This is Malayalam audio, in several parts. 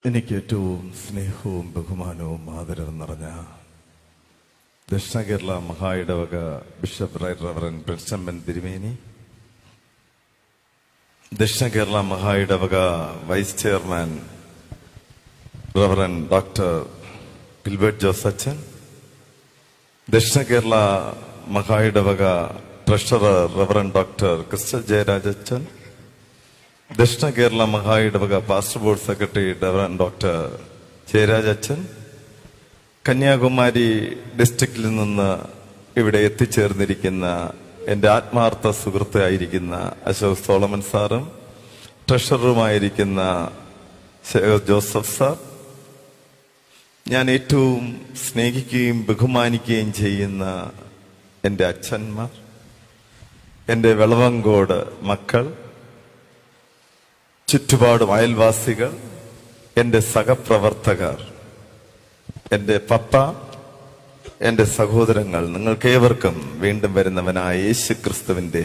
എനിക്ക് ഏറ്റവും സ്നേഹവും ബഹുമാനവും ആദരവും നിറഞ്ഞ ദക്ഷിണ കേരള മഹായിടവക ബിഷപ്പ് റവറൻ പ്രിൻസമ്മൻ തിരുമേനി, ദക്ഷിണ കേരള മഹായിടവക vice chairman reverend doctor Gilbert Jose അച്ഛൻ, ദക്ഷിണ കേരള മഹായിടവക treasurer reverend doctor Crystal Jayaraj അച്ഛൻ, ദക്ഷിണ കേരള മഹായിടവക pastor board secretary reverend doctor Jayaraj അച്ഛൻ, കന്യാകുമാരി ഡിസ്ട്രിക്റ്റിൽ നിന്ന് ഇവിടെ എത്തിച്ചേർന്നിരിക്കുന്ന എന്റെ ആത്മാർത്ഥ സുഹൃത്തായിരിക്കുന്ന അശോക് സോളമൻ സാറും ട്രഷററുമായിരിക്കുന്ന ജോസഫ് സാർ, ഞാൻ ഏറ്റവും സ്നേഹിക്കുകയും ബഹുമാനിക്കുകയും ചെയ്യുന്ന എന്റെ അച്ഛന്മാർ, എന്റെ വെളവങ്കോട് മക്കൾ, ചുറ്റുപാടും അയൽവാസികൾ, എന്റെ സഹപ്രവർത്തകർ, എന്റെ പപ്പ, എന്റെ സഹോദരങ്ങൾ, നിങ്ങൾക്കേവർക്കും വീണ്ടും വരുന്നവനായ യേശു ക്രിസ്തുവിന്റെ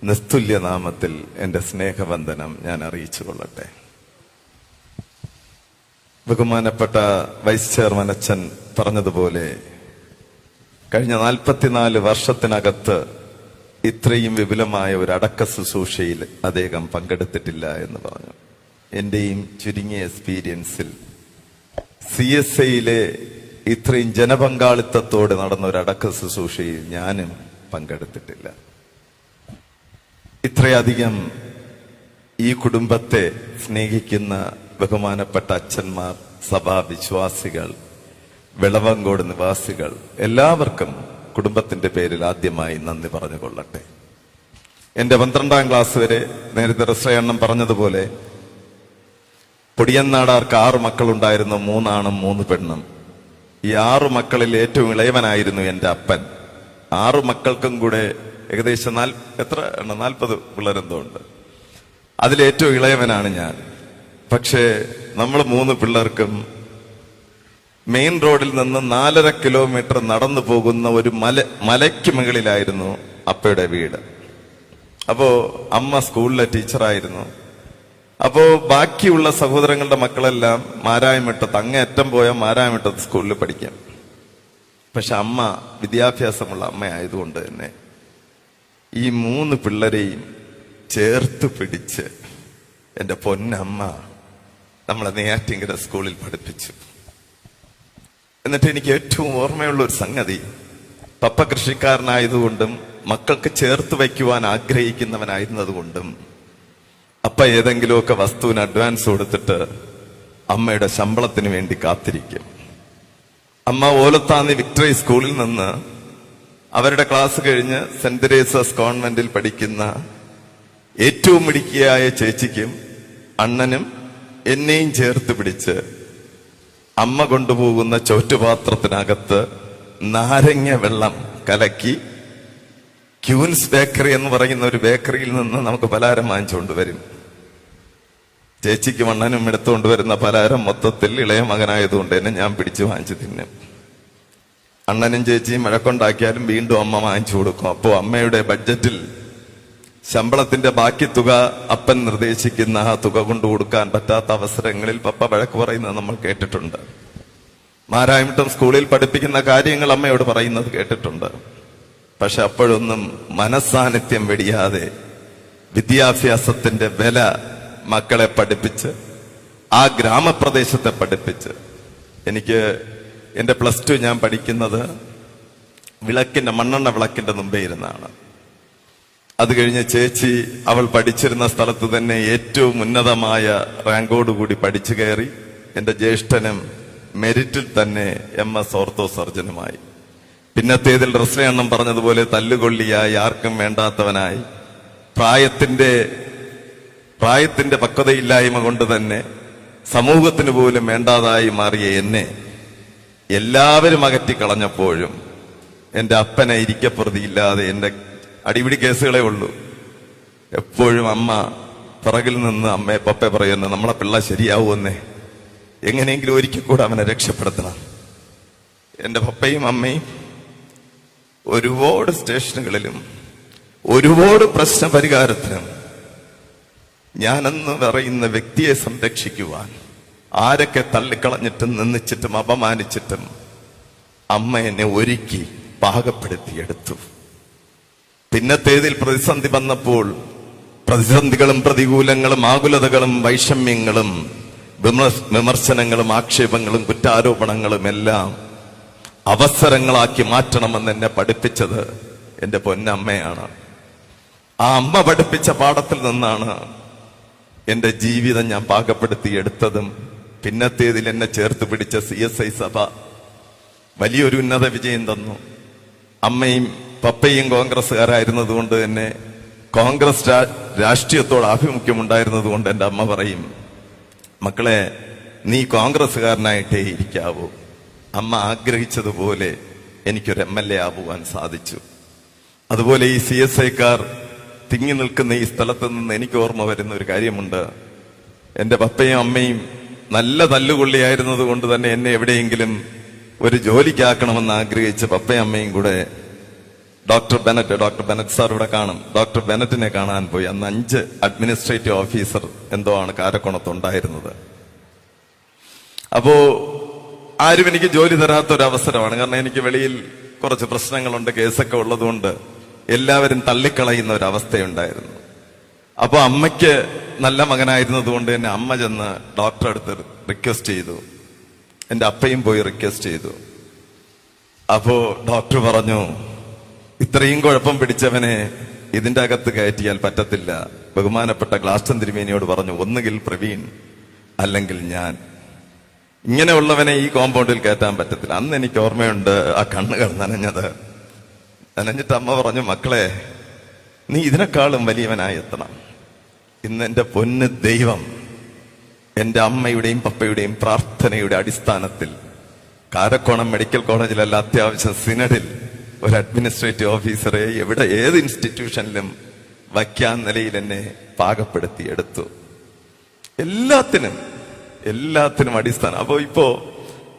നിസ്തുല്യ നാമത്തിൽ എന്റെ സ്നേഹവന്ദനം ഞാൻ അറിയിച്ചു കൊള്ളട്ടെ. ബഹുമാനപ്പെട്ട വൈസ് ചെയർമാൻ അച്ഛൻ പറഞ്ഞതുപോലെ കഴിഞ്ഞ 44 വർഷത്തിനകത്ത് ഇത്രയും വിപുലമായ ഒരു അടക്ക ശുശ്രൂഷയിൽ അദ്ദേഹം പങ്കെടുത്തിട്ടില്ല എന്ന് പറഞ്ഞു. എന്റെയും ചുരുങ്ങിയ എക്സ്പീരിയൻസിൽ CSIയിലെ ഇത്രയും ജനപങ്കാളിത്തത്തോടെ നടന്ന ഒരു അടക്ക ശുശ്രൂഷയിൽ ഞാനും പങ്കെടുത്തിട്ടില്ല. ഇത്രയധികം ഈ കുടുംബത്തെ സ്നേഹിക്കുന്ന ബഹുമാനപ്പെട്ട അച്ഛന്മാർ, സഭാവിശ്വാസികൾ, വെളവങ്കോട് നിവാസികൾ, എല്ലാവർക്കും കുടുംബത്തിന്റെ പേരിൽ ആദ്യമായി നന്ദി പറഞ്ഞുകൊള്ളട്ടെ. എന്റെ 12ാം ക്ലാസ് വരെ നേരത്തെ റസ്രയണ്ണം പറഞ്ഞതുപോലെ പൊടിയന്നാടാർക്ക് 6 മക്കളുണ്ടായിരുന്നു, 3 ആണും 3 പെണ്ണും. ഈ 6 മക്കളിൽ ഏറ്റവും ഇളയവനായിരുന്നു എന്റെ അപ്പൻ. 6 മക്കൾക്കും കൂടെ ഏകദേശം 40 പിള്ളേരെന്തോ ഉണ്ട്. അതിലേറ്റവും ഇളയവനാണ് ഞാൻ. പക്ഷേ നമ്മൾ 3 പിള്ളേർക്കും മെയിൻ റോഡിൽ നിന്ന് 4.5 കിലോമീറ്റർ നടന്നു പോകുന്ന ഒരു മലയ്ക്ക് മുകളിലായിരുന്നു അപ്പയുടെ വീട്. അപ്പോ അമ്മ സ്കൂളിലെ ടീച്ചറായിരുന്നു. അപ്പോ ബാക്കിയുള്ള സഹോദരങ്ങളുടെ മക്കളെല്ലാം മാരായമിട്ടത്ത്, അങ്ങേയറ്റം പോയ മാരായമിട്ടത്ത് സ്കൂളിൽ പഠിക്കാം. പക്ഷെ അമ്മ വിദ്യാഭ്യാസമുള്ള അമ്മയായതുകൊണ്ട് തന്നെ ഈ 3 പിള്ളേരെയും ചേർത്ത് പിടിച്ച് എന്റെ പൊന്നമ്മ നമ്മളെ നെയ്യാറ്റിൻകര സ്കൂളിൽ പഠിപ്പിച്ചു. എന്നിട്ട് എനിക്ക് ഏറ്റവും ഓർമ്മയുള്ള ഒരു സംഗതി, പപ്പ കൃഷിക്കാരനായതുകൊണ്ടും മക്കൾക്ക് ചേർത്ത് വയ്ക്കുവാൻ ആഗ്രഹിക്കുന്നവനായിരുന്നതുകൊണ്ടും അപ്പ ഏതെങ്കിലുമൊക്കെ വസ്തുവിന് അഡ്വാൻസ് കൊടുത്തിട്ട് അമ്മയുടെ ശമ്പളത്തിന് വേണ്ടി കാത്തിരിക്കും. അമ്മ ഓലത്താന്നി വിക്ടറി സ്കൂളിൽ നിന്ന് അവരുടെ ക്ലാസ് കഴിഞ്ഞ് സെന്റ് തെരേസാസ് കോൺവെന്റിൽ പഠിക്കുന്ന ഏറ്റവും മിടുക്കിയായ ചേച്ചിക്കും അണ്ണനും എന്നെയും ചേർത്ത് പിടിച്ച് അമ്മ കൊണ്ടുപോകുന്ന ചോറ്റുപാത്രത്തിനകത്ത് നാരങ്ങ വെള്ളം കലക്കി ക്യൂൻസ് ബേക്കറി എന്ന് പറയുന്ന ഒരു ബേക്കറിയിൽ നിന്ന് നമുക്ക് പലഹാരം വാങ്ങിച്ചുകൊണ്ടുവരും. ചേച്ചിക്ക് അണ്ണനും എടുത്തുകൊണ്ടുവരുന്ന പലഹാരം മൊത്തത്തിൽ ഇളയ മകനായതുകൊണ്ട് തന്നെ ഞാൻ പിടിച്ചു വാങ്ങിച്ചു തിന്നും. അണ്ണനും ചേച്ചിയും വഴക്കുണ്ടാക്കിയാലും വീണ്ടും അമ്മ വാങ്ങിച്ചു കൊടുക്കും. അപ്പോ അമ്മയുടെ ബഡ്ജറ്റിൽ ശമ്പളത്തിന്റെ ബാക്കി തുക അപ്പൻ നിർദ്ദേശിക്കുന്ന ആ തുക കൊണ്ട് കൊടുക്കാൻ പറ്റാത്ത അവസരങ്ങളിൽ പപ്പ വഴക്ക് പറയുന്നത് നമ്മൾ കേട്ടിട്ടുണ്ട്. മാരായമിട്ടം സ്കൂളിൽ പഠിപ്പിക്കുന്ന കാര്യങ്ങൾ അമ്മയോട് പറയുന്നത് കേട്ടിട്ടുണ്ട്. പക്ഷെ അപ്പോഴൊന്നും മനസ്സാന്നിധ്യം വെടിയാതെ വിദ്യാഭ്യാസത്തിന്റെ വില മക്കളെ പഠിപ്പിച്ച് ആ ഗ്രാമപ്രദേശത്തെ പഠിപ്പിച്ച്, എനിക്ക് എന്റെ +2 ഞാൻ പഠിക്കുന്നത് മണ്ണെണ്ണ വിളക്കിന്റെ മുമ്പേ ഇരുന്നാണ്. അത് കഴിഞ്ഞ് ചേച്ചി അവൾ പഠിച്ചിരുന്ന സ്ഥലത്ത് തന്നെ ഏറ്റവും ഉന്നതമായ റാങ്കോടുകൂടി പഠിച്ചു കയറി. എന്റെ ജ്യേഷ്ഠനും മെരിറ്റിൽ തന്നെ MS ഓർത്തോ സർജനുമായി. പിന്നത്തേതിൽ റസ്രയണ്ണം പറഞ്ഞതുപോലെ തല്ലുകൊള്ളിയായി, ആർക്കും വേണ്ടാത്തവനായി, പ്രായത്തിന്റെ പക്വതയില്ലായ്മ കൊണ്ട് തന്നെ സമൂഹത്തിന് പോലും വേണ്ടാതായി മാറിയ എന്നെ എല്ലാവരും അകറ്റിക്കളഞ്ഞപ്പോഴും എന്റെ അപ്പനെ ഇരിക്കപ്രതിയില്ലാതെ എന്റെ അടിപിടി കേസുകളേ ഉള്ളൂ. എപ്പോഴും അമ്മ പിറകിൽ നിന്ന് അമ്മയെ പപ്പ പറയുന്നത്, നമ്മളെ പിള്ള ശരിയാവുമെന്നേ, എങ്ങനെയെങ്കിലും ഒരിക്കൽ കൂടെ അവനെ രക്ഷപ്പെടുത്തണം. എന്റെ പപ്പയും അമ്മയും ഒരുപാട് സ്റ്റേഷനുകളിലും ഒരുപാട് പ്രശ്ന പരിഹാരത്തിനും ഞാനെന്ന് പറയുന്ന വ്യക്തിയെ സംരക്ഷിക്കുവാൻ ആരൊക്കെ തള്ളിക്കളഞ്ഞിട്ടും നിന്ദിച്ചിട്ടും അപമാനിച്ചിട്ടും അമ്മ എന്നെ ഒരുക്കി പാകപ്പെടുത്തിയെടുത്തു. പിന്നത്തേതിൽ പ്രതിസന്ധി വന്നപ്പോൾ പ്രതിസന്ധികളും പ്രതികൂലങ്ങളും ആകുലതകളും വൈഷമ്യങ്ങളും വിമർശനങ്ങളും ആക്ഷേപങ്ങളും കുറ്റാരോപണങ്ങളും എല്ലാം അവസരങ്ങളാക്കി മാറ്റണമെന്ന് എന്നെ പഠിപ്പിച്ചത് എന്റെ പൊന്നമ്മയാണ്. ആ അമ്മ പഠിപ്പിച്ച പാഠത്തിൽ നിന്നാണ് എന്റെ ജീവിതം ഞാൻ പാകപ്പെടുത്തിയെടുത്തതും പിന്നത്തേതിൽ എന്നെ ചേർത്ത് പിടിച്ച CSI സഭ വലിയൊരു ഉന്നത വിജയം തന്നു. അമ്മയും പപ്പയും കോൺഗ്രസ്സുകാരായിരുന്നത് കൊണ്ട് തന്നെ കോൺഗ്രസ് രാഷ്ട്രീയത്തോട് ആഭിമുഖ്യമുണ്ടായിരുന്നത് കൊണ്ട് എന്റെ അമ്മ പറയും, മക്കളെ നീ കോൺഗ്രസ്സുകാരനായിട്ടേ ഇരിക്കാവൂ. അമ്മ ആഗ്രഹിച്ചതുപോലെ എനിക്കൊരു MLA ആവുവാൻ സാധിച്ചു. അതുപോലെ ഈ CSIക്കാർ തിങ്ങി നിൽക്കുന്ന ഈ സ്ഥലത്ത് നിന്ന് എനിക്ക് ഓർമ്മ വരുന്ന ഒരു കാര്യമുണ്ട്. എന്റെ പപ്പയും അമ്മയും നല്ല തല്ലുകൊള്ളിയായിരുന്നത് കൊണ്ട് തന്നെ എന്നെ എവിടെയെങ്കിലും ഒരു ജോലിക്കാക്കണമെന്ന് ആഗ്രഹിച്ച് പപ്പയും അമ്മയും കൂടെ ഡോക്ടർ ബെനറ്റ് സാർ ഇവിടെ കാണും. ഡോക്ടർ ബെനറ്റിനെ കാണാൻ പോയി. അന്ന് 5 അഡ്മിനിസ്ട്രേറ്റീവ് ഓഫീസർ എന്തോ ആണ് കാരക്കോണത്തുണ്ടായിരുന്നത്. അപ്പോ ആരും എനിക്ക് ജോലി തരാത്തൊരവസരമാണ്. കാരണം എനിക്ക് വെളിയിൽ കുറച്ച് പ്രശ്നങ്ങളുണ്ട്, കേസൊക്കെ ഉള്ളതുകൊണ്ട് എല്ലാവരും തള്ളിക്കളയുന്ന ഒരു അവസ്ഥയുണ്ടായിരുന്നു. അപ്പൊ അമ്മയ്ക്ക് നല്ല മകനായിരുന്നത് കൊണ്ട് തന്നെ അമ്മ ചെന്ന് ഡോക്ടറെ അടുത്ത് റിക്വസ്റ്റ് ചെയ്തു. എന്റെ അപ്പയും പോയി റിക്വസ്റ്റ് ചെയ്തു. അപ്പോ ഡോക്ടർ പറഞ്ഞു, ഇത്രയും കുഴപ്പം പിടിച്ചവനെ ഇതിന്റെ അകത്ത് കയറ്റിയാൽ പറ്റത്തില്ല. ബഹുമാനപ്പെട്ട ഗ്ലാസ്റ്റൻ തിരുമേനിയോട് പറഞ്ഞു, ഒന്നുകിൽ പ്രവീൺ അല്ലെങ്കിൽ ഞാൻ. ഇങ്ങനെയുള്ളവനെ ഈ കോമ്പൗണ്ടിൽ കയറ്റാൻ പറ്റത്തില്ല. അന്ന് എനിക്ക് ഓർമ്മയുണ്ട് ആ കണ്ണുകൾ നനഞ്ഞിട്ട് അമ്മ പറഞ്ഞു, മക്കളെ നീ ഇതിനേക്കാളും വലിയവനായി എത്തണം. ഇന്ന് എന്റെ പൊന്ന് ദൈവം എന്റെ അമ്മയുടെയും പപ്പയുടെയും പ്രാർത്ഥനയുടെ അടിസ്ഥാനത്തിൽ കാരക്കോണം മെഡിക്കൽ കോളേജിലല്ല, അത്യാവശ്യം സിനഡിൽ ഒരു അഡ്മിനിസ്ട്രേറ്റീവ് ഓഫീസറെ എവിടെ ഏത് ഇൻസ്റ്റിറ്റ്യൂഷനിലും വയ്ക്കാൻ നിലയിൽ എന്നെ പാകപ്പെടുത്തിയെടുത്തു. എല്ലാത്തിനും അടിസ്ഥാനം. അപ്പോ ഇപ്പോ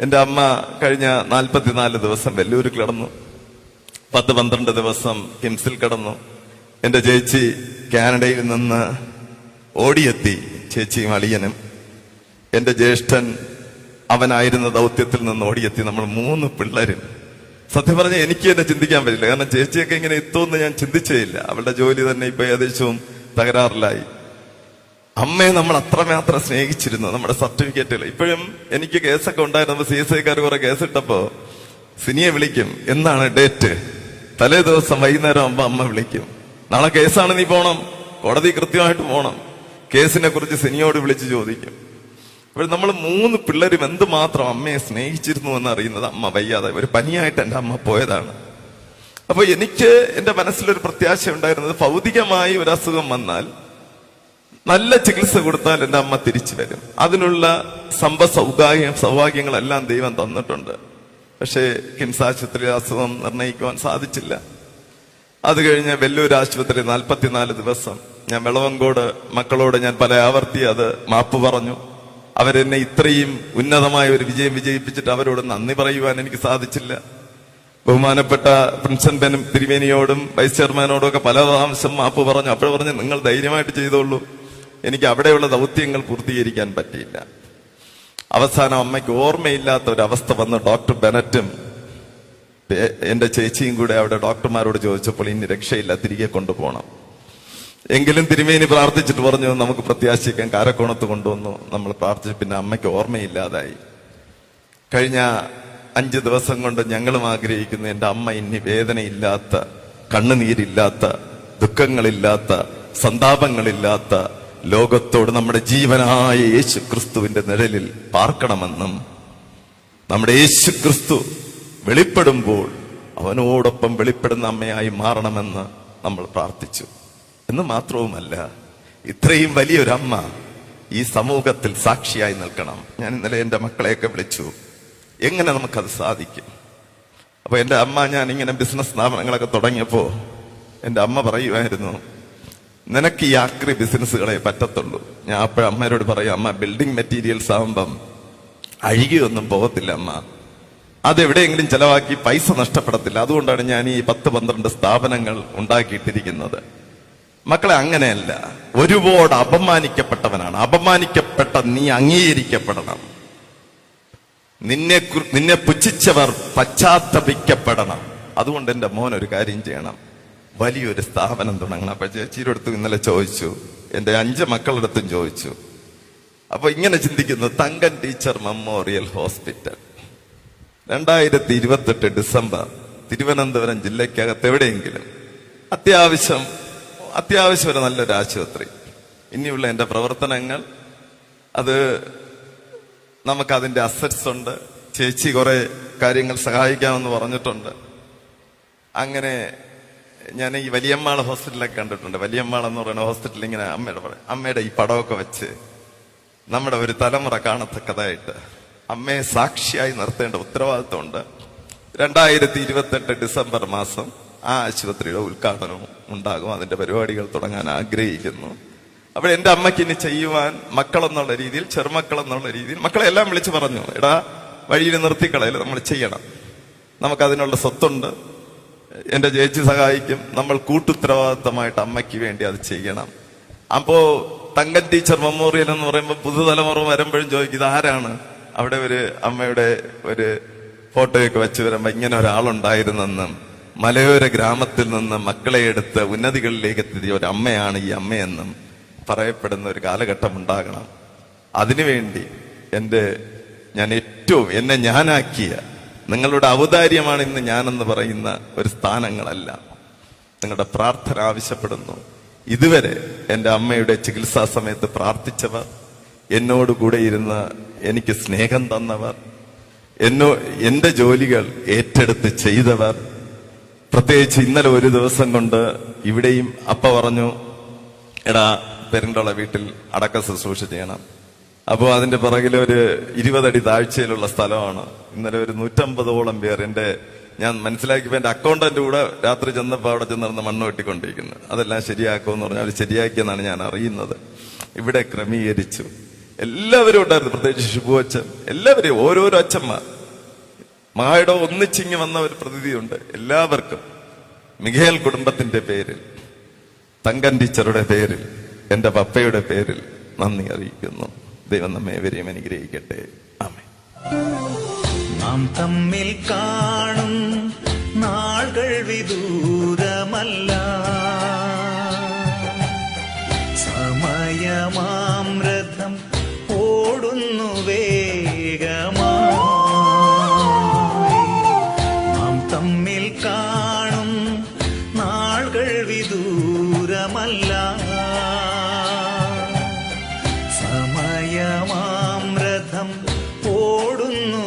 എന്റെ അമ്മ കഴിഞ്ഞ 44 ദിവസം വെല്ലൂരിൽ കിടന്നു, 10-12 ദിവസം കിംസിൽ കിടന്നു. എന്റെ ചേച്ചി കാനഡയിൽ നിന്ന് ഓടിയെത്തി, ചേച്ചിയും അളിയനും. എന്റെ ജ്യേഷ്ഠൻ അവനായിരുന്ന ദൗത്യത്തിൽ നിന്ന് ഓടിയെത്തി. നമ്മൾ 3 പിള്ളേരും. സത്യം പറഞ്ഞാൽ എനിക്ക് തന്നെ ചിന്തിക്കാൻ പറ്റില്ല, കാരണം ചേച്ചിയൊക്കെ ഇങ്ങനെ എത്തുമെന്ന് ഞാൻ ചിന്തിച്ചേയില്ല. അവളുടെ ജോലി തന്നെ ഇപ്പൊ ഏകദേശവും തകരാറിലായി. അമ്മയെ നമ്മൾ അത്രമാത്രം സ്നേഹിച്ചിരുന്നു. നമ്മുടെ സർട്ടിഫിക്കറ്റുകൾ ഇപ്പോഴും എനിക്ക് കേസൊക്കെ ഉണ്ടായിരുന്നു. CSIക്കാർ കുറെ കേസിട്ടപ്പോ സിനിയെ വിളിക്കും, എന്നാണ് ഡേറ്റ്, തലേ ദിവസം വൈകുന്നേരം ആകുമ്പോ അമ്മ വിളിക്കും, നാളെ കേസാണ്, നീ പോണം, കോടതി കൃത്യമായിട്ട് പോണം. കേസിനെ കുറിച്ച് സിനിയോട് വിളിച്ച് ചോദിക്കും. അപ്പോൾ നമ്മൾ 3 പിള്ളേരും എന്തുമാത്രം അമ്മയെ സ്നേഹിച്ചിരുന്നു എന്ന് അറിയുന്നത് അമ്മ വയ്യാതെ ഒരു പനിയായിട്ട് എന്റെ അമ്മ പോയതാണ്. അപ്പൊ എനിക്ക് എന്റെ മനസ്സിലൊരു പ്രത്യാശ ഉണ്ടായിരുന്നത്, ഭൗതികമായി ഒരു അസുഖം വന്നാൽ നല്ല ചികിത്സ കൊടുത്താൽ എന്റെ അമ്മ തിരിച്ചു വരും. അതിനുള്ള സൗഭാഗ്യങ്ങളെല്ലാം ദൈവം തന്നിട്ടുണ്ട്. പക്ഷേ കിംസ് ആശുപത്രിയിൽ അസുഖം നിർണയിക്കുവാൻ സാധിച്ചില്ല. അത് കഴിഞ്ഞ് വെല്ലൂർ ആശുപത്രി 44 ദിവസം. ഞാൻ വെളവങ്കോട് മക്കളോട് ഞാൻ പല ആവർത്തി അത് മാപ്പ് പറഞ്ഞു. അവരെന്നെ ഇത്രയും ഉന്നതമായ ഒരു വിജയം വിജയിപ്പിച്ചിട്ട് അവരോട് നന്ദി പറയുവാൻ എനിക്ക് സാധിച്ചില്ല. ബഹുമാനപ്പെട്ട പ്രിൻസൻ തിരുമേനിയോടും വൈസ് ചെയർമാനോടും ഒക്കെ പല പ്രാവശ്യം മാപ്പ് പറഞ്ഞു. അപ്പോൾ പറഞ്ഞു, നിങ്ങൾ ധൈര്യമായിട്ട് ചെയ്തോളൂ, എനിക്ക് അവിടെയുള്ള ദൗത്യങ്ങൾ പൂർത്തീകരിക്കാൻ പറ്റിയില്ല. അവസാനം അമ്മയ്ക്ക് ഓർമ്മയില്ലാത്ത ഒരവസ്ഥ വന്ന് ഡോക്ടർ ബെനറ്റും എന്റെ ചേച്ചിയും കൂടെ അവിടെ ഡോക്ടർമാരോട് ചോദിച്ചപ്പോൾ ഇനി രക്ഷയില്ല, തിരികെ കൊണ്ടുപോകണം. എങ്കിലും തിരുമേനി പ്രാർത്ഥിച്ചിട്ട് പറഞ്ഞു, നമുക്ക് പ്രത്യാശിക്കാൻ. കാരക്കോണത്ത് കൊണ്ടുവന്നു, നമ്മൾ പ്രാർത്ഥിച്ചു. പിന്നെ അമ്മയ്ക്ക് ഓർമ്മയില്ലാതായി. കഴിഞ്ഞ 5 ദിവസം കൊണ്ട് ഞങ്ങളും ആഗ്രഹിക്കുന്നു എന്റെ അമ്മ ഇനി വേദനയില്ലാത്ത, കണ്ണുനീരില്ലാത്ത, ദുഃഖങ്ങളില്ലാത്ത, സന്താപങ്ങളില്ലാത്ത ലോകത്തോട് നമ്മുടെ ജീവനായ യേശു ക്രിസ്തുവിന്റെ നിഴലിൽ പാർക്കണമെന്നും നമ്മുടെ യേശു ക്രിസ്തു വെളിപ്പെടുമ്പോൾ അവനോടൊപ്പം വെളിപ്പെടുന്ന അമ്മയായി മാറണമെന്ന് നമ്മൾ പ്രാർത്ഥിച്ചു. എന്ന് മാത്രവുമല്ല, ഇത്രയും വലിയൊരമ്മ ഈ സമൂഹത്തിൽ സാക്ഷിയായി നിൽക്കണം. ഞാൻ ഇന്നലെ എന്റെ മക്കളെയൊക്കെ വിളിച്ചു, എങ്ങനെ നമുക്കത് സാധിക്കും? അപ്പൊ എന്റെ അമ്മ, ഞാൻ ഇങ്ങനെ ബിസിനസ് സ്ഥാപനങ്ങളൊക്കെ തുടങ്ങിയപ്പോ എന്റെ അമ്മ പറയുമായിരുന്നു, നിനക്ക് ഈ ആക്രി ബിസിനസ്സുകളെ പറ്റത്തുള്ളൂ. ഞാൻ അപ്പോഴും അമ്മയോട് പറയും, അമ്മ ബിൽഡിംഗ് മെറ്റീരിയൽസ് ആവുമ്പം അഴുകിയൊന്നും പോകത്തില്ല അമ്മ, അതെവിടെയെങ്കിലും ചെലവാക്കി പൈസ നഷ്ടപ്പെടത്തില്ല. അതുകൊണ്ടാണ് ഞാൻ ഈ 10-12 സ്ഥാപനങ്ങൾ ഉണ്ടാക്കിയിട്ടിരിക്കുന്നത്. മക്കളെ അങ്ങനെയല്ല. ഒരുപാട് അപമാനിക്കപ്പെട്ടവനാണ്. അപമാനിക്കപ്പെട്ട നീ അംഗീകരിക്കപ്പെടണം. നിന്നെ പുച്ഛിച്ചവർ പശ്ചാത്തപിക്കപ്പെടണം. അതുകൊണ്ട് എന്റെ മോൻ ഒരു കാര്യം ചെയ്യണം, വലിയൊരു സ്ഥാപനം തുടങ്ങണം. അപ്പൊ ചേച്ചിയുടെ അടുത്ത് ഇന്നലെ ചോദിച്ചു, എന്റെ 5 മക്കളുടെ അടുത്തും ചോദിച്ചു. അപ്പൊ ഇങ്ങനെ ചിന്തിക്കുന്നു, Thankan teacher memorial hospital 2028 December Thiruvananthapuram ജില്ലയ്ക്കകത്ത് എവിടെയെങ്കിലും അത്യാവശ്യം ഒരു നല്ലൊരു ആശുപത്രി. ഇനിയുള്ള എന്റെ പ്രവർത്തനങ്ങൾ അത് നമുക്കതിന്റെ അസറ്റ്സ് ഉണ്ട്. ചേച്ചി കുറെ കാര്യങ്ങൾ സഹായിക്കാമെന്ന് പറഞ്ഞിട്ടുണ്ട്. അങ്ങനെ ഞാൻ ഈ വലിയമ്മാള് ഹോസ്പിറ്റലൊക്കെ കണ്ടിട്ടുണ്ട്. വലിയമ്മാൾ എന്ന് പറയുന്ന ഹോസ്പിറ്റലിൽ ഇങ്ങനെ അമ്മയുടെ ഈ പടമൊക്കെ വെച്ച് നമ്മുടെ ഒരു തലമുറ കാണത്തക്കതായിട്ട് അമ്മയെ സാക്ഷിയായി നിർത്തേണ്ട ഉത്തരവാദിത്വമുണ്ട്. 2028 ഡിസംബർ മാസം ആ ആശുപത്രിയുടെ ഉദ്ഘാടനവും ഉണ്ടാകും. അതിന്റെ പരിപാടികൾ തുടങ്ങാൻ ആഗ്രഹിക്കുന്നു. അപ്പോൾ എന്റെ അമ്മയ്ക്ക് ഇനി ചെയ്യുവാൻ മക്കളെന്നുള്ള രീതിയിൽ, ചെറുമക്കളെന്നുള്ള രീതിയിൽ മക്കളെ എല്ലാം വിളിച്ചു പറഞ്ഞു, എടാ വഴിയിൽ നിർത്തിക്കളയിൽ നമ്മൾ ചെയ്യണം, നമുക്കതിനുള്ള സ്വത്തുണ്ട്, എന്റെ ചേച്ചി സഹായിക്കും, നമ്മൾ കൂട്ടുത്തരവാദിത്തമായിട്ട് അമ്മയ്ക്ക് വേണ്ടി അത് ചെയ്യണം. അപ്പോ തങ്കൻ ടീച്ചർ മെമ്മോറിയൽ എന്ന് പറയുമ്പോൾ പുതുതലമുറ വരുമ്പോഴും ചോദിക്കും, ഇത് ആരാണ്? അവിടെ ഒരു അമ്മയുടെ ഒരു ഫോട്ടോയൊക്കെ വെച്ച് വരുമ്പോ ഇങ്ങനെ ഒരാളുണ്ടായിരുന്നെന്നും മലയോര ഗ്രാമത്തിൽ നിന്ന് മക്കളെ എടുത്ത് ഉന്നതികളിലേക്ക് എത്തിയ ഒരു അമ്മയാണ് ഈ അമ്മയെന്നും പറയപ്പെടുന്ന ഒരു കാലഘട്ടം ഉണ്ടാകണം. അതിനുവേണ്ടി എന്നെ ഞാനാക്കിയ നിങ്ങളുടെ ഔദാര്യമാണ് ഇന്ന് ഞാനെന്ന് പറയുന്ന ഒരു സ്ഥാനങ്ങളല്ല, നിങ്ങളുടെ പ്രാർത്ഥന ആവശ്യപ്പെടുന്നു. ഇതുവരെ എന്റെ അമ്മയുടെ ചികിത്സാ സമയത്ത് പ്രാർത്ഥിച്ചവർ, എന്നോടുകൂടെ ഇരുന്ന് എനിക്ക് സ്നേഹം തന്നവർ, എന്റെ ജോലികൾ ഏറ്റെടുത്ത് ചെയ്തവർ, പ്രത്യേകിച്ച് ഇന്നലെ ഒരു ദിവസം കൊണ്ട് ഇവിടെയും അപ്പ പറഞ്ഞു, എടാ പെരുന്തോള വീട്ടിൽ അടക്ക ശുശ്രൂഷ ചെയ്യണം. അപ്പോൾ അതിന്റെ പിറകിൽ ഒരു 20 അടി താഴ്ചയിലുള്ള സ്ഥലമാണ്. ഇന്നലെ ഒരു 150ഓളം പേർ ഞാൻ മനസ്സിലാക്കിയപ്പോ എന്റെ അക്കൗണ്ടന്റ് കൂടെ രാത്രി ചെന്നപ്പോ അവിടെ ചെന്നിരുന്ന് മണ്ണ് വെട്ടിക്കൊണ്ടിരിക്കുന്നത്. അതെല്ലാം ശരിയാക്കുമെന്ന് പറഞ്ഞാൽ അവർ ശരിയാക്കിയെന്നാണ് ഞാൻ അറിയുന്നത്. ഇവിടെ ക്രമീകരിച്ചു. എല്ലാവരും ഉണ്ടായിരുന്നു, പ്രത്യേകിച്ച് ശുഭുവച്ചൻ, എല്ലാവരെയും ഓരോരോ അച്ഛന്മാർ മായുടെ ഒന്നിച്ചിങ്ങി വന്ന ഒരു പ്രതീതിയുണ്ട്. എല്ലാവർക്കും മിഖേൽ കുടുംബത്തിന്റെ പേരിൽ, തങ്കൻ ടീച്ചറുടെ പേരിൽ, എന്റെ പപ്പയുടെ പേരിൽ നന്ദി അറിയിക്കുന്നു. ദൈവം നമ്മെ ഏവരെയും അനുഗ്രഹിക്കട്ടെ. ആമേൻ. നാം തമ്മിൽ കാണും നാളുകൾ വിദൂരമല്ല, സമയമാം രഥം ഓടുന്നു വേഗമായി. നാം തമ്മിൽ കാണും നാളുകൾ വിദൂരമല്ല, സമയമാം രഥം ഓടുന്നു